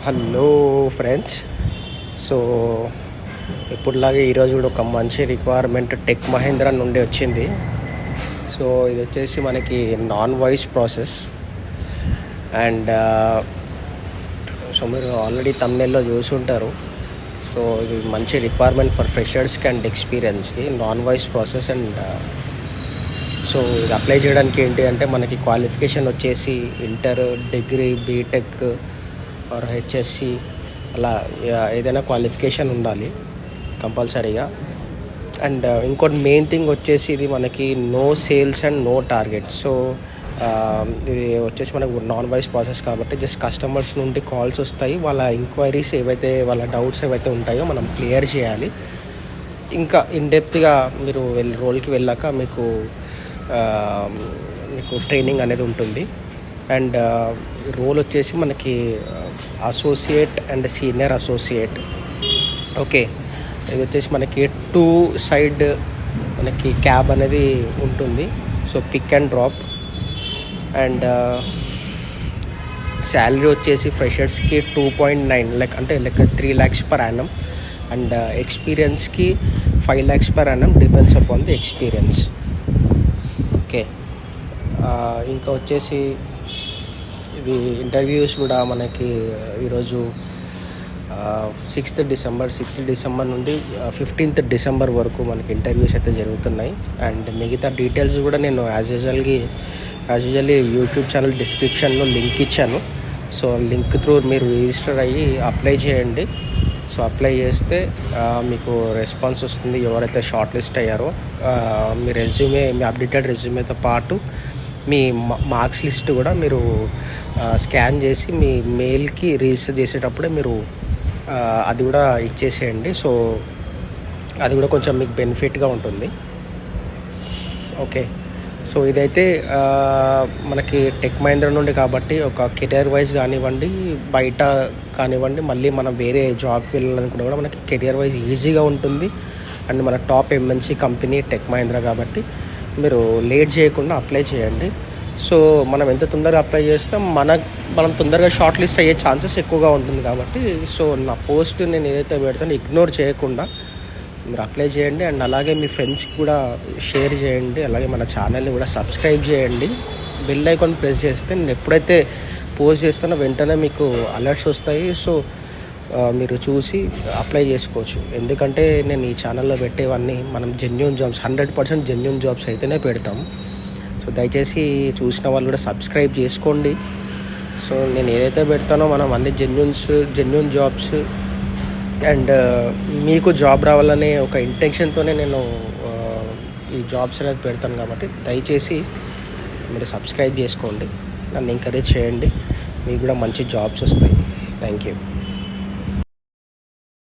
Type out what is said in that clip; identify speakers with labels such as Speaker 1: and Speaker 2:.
Speaker 1: Hello friends. So ఇప్పుడులాగే ఈరోజు కూడా ఒక మంచి రిక్వైర్మెంట్ టెక్ మహేంద్ర నుండి వచ్చింది. సో ఇది వచ్చేసి మనకి non voice process and so మీరు ఆల్రెడీ తమ్నెల్లో చూసి ఉంటారు. సో ఇది మంచి రిక్వైర్మెంట్ ఫర్ ఫ్రెషర్స్కి అండ్ ఎక్స్పీరియన్స్కి non voice process. And so ఇది అప్లై చేయడానికి ఏంటి అంటే మనకి క్వాలిఫికేషన్ వచ్చేసి inter, degree, BTech or HSC అలా ఏదైనా క్వాలిఫికేషన్ ఉండాలి కంపల్సరీగా. అండ్ ఇంకోటి మెయిన్ థింగ్ వచ్చేసి ఇది మనకి no sales and no target. So ఇది వచ్చేసి మనకు నాన్ వాయిస్ ప్రాసెస్ కాబట్టి జస్ట్ కస్టమర్స్ నుండి కాల్స్ వస్తాయి. వాళ్ళ ఎంక్వైరీస్ ఏవైతే, వాళ్ళ డౌట్స్ ఏవైతే ఉంటాయో మనం క్లియర్ చేయాలి. ఇంకా ఇన్డెప్త్గా మీరు రోల్కి వెళ్ళాక మీకు ట్రైనింగ్ అనేది ఉంటుంది. అండ్ రోల్ వచ్చేసి మనకి associate and senior associate. Okay, ఇది వచ్చేసి మనకి 2 సైడ్ మనకి క్యాబ్ అనేది ఉంటుంది. So pick and drop. And salary వచ్చేసి ఫ్రెషర్స్కి 2.9 like 3 lakhs per annum. And ఎక్స్పీరియన్స్కి 5 lakhs per annum, depends upon the experience. Okay, ఇంకా వచ్చేసి ఇది ఇంటర్వ్యూస్ కూడా మనకి ఈరోజు 6th డిసెంబర్ నుండి 15th డిసెంబర్ వరకు మనకి ఇంటర్వ్యూస్ అయితే జరుగుతున్నాయి. అండ్ మిగతా డీటెయిల్స్ కూడా నేను యాజ్ యూజువల్లీ యూట్యూబ్ ఛానల్ డిస్క్రిప్షన్లో లింక్ ఇచ్చాను. సో లింక్ త్రూ మీరు రిజిస్టర్ అయ్యి అప్లై చేయండి. సో అప్లై చేస్తే మీకు రెస్పాన్స్ వస్తుంది. ఎవరైతే షార్ట్ లిస్ట్ అయ్యారో మీ అప్డేటెడ్ రెజ్యూమేతో పాటు మీ మార్క్స్ లిస్ట్ కూడా మీరు స్కాన్ చేసి మీ మెయిల్కి రిజిస్టర్ చేసేటప్పుడే మీరు అది కూడా ఇచ్చేసేయండి. సో అది కూడా కొంచెం మీకు బెనిఫిట్గా ఉంటుంది. ఓకే, సో ఇదైతే మనకి టెక్ మహేంద్ర నుండి కాబట్టి ఒక కెరియర్ వైజ్ కానివ్వండి, బయట కానివ్వండి, మళ్ళీ మనం వేరే జాబ్కి వెళ్ళాలనుకుంటే కూడా మనకి కెరియర్ వైజ్ ఈజీగా ఉంటుంది. అండ్ మన top MNC company Tech Mahindra కాబట్టి మీరు లేట్ చేయకుండా అప్లై చేయండి. సో మనం ఎంత తొందరగా అప్లై చేస్తే మనం తొందరగా షార్ట్ లిస్ట్ అయ్యే ఛాన్సెస్ ఎక్కువగా ఉంటుంది కాబట్టి సో నా పోస్ట్ నేను ఏదైతే పెడతానో ఇగ్నోర్ చేయకుండా మీరు అప్లై చేయండి. అండ్ అలాగే మీ ఫ్రెండ్స్కి కూడా షేర్ చేయండి. అలాగే మన ఛానల్ని కూడా సబ్స్క్రైబ్ చేయండి. బెల్ ఐకాన్ ప్రెస్ చేస్తే నేను ఎప్పుడైతే పోస్ట్ చేస్తానో వెంటనే మీకు అలర్ట్స్ వస్తాయి. సో మీరు చూసి అప్లై చేసుకోవచ్చు. ఎందుకంటే నేను ఈ ఛానల్లో పెట్టేవన్నీ మనం జెన్యూన్ జాబ్స్, 100% జెన్యూన్ జాబ్స్ అయితేనే పెడతాం. సో దయచేసి చూసిన వాళ్ళు కూడా సబ్స్క్రైబ్ చేసుకోండి. సో నేను ఏదైతే పెడతానో మనం అన్ని జెన్యూన్ జాబ్స్ అండ్ మీకు జాబ్ రావాలనే ఒక ఇంటెన్షన్తోనే నేను ఈ జాబ్స్ అనేది పెడతాను కాబట్టి దయచేసి మీరు సబ్స్క్రైబ్ చేసుకోండి, నన్ను ఎంకరేజ్ చేయండి. మీకు కూడా మంచి జాబ్స్ వస్తాయి. Thank you.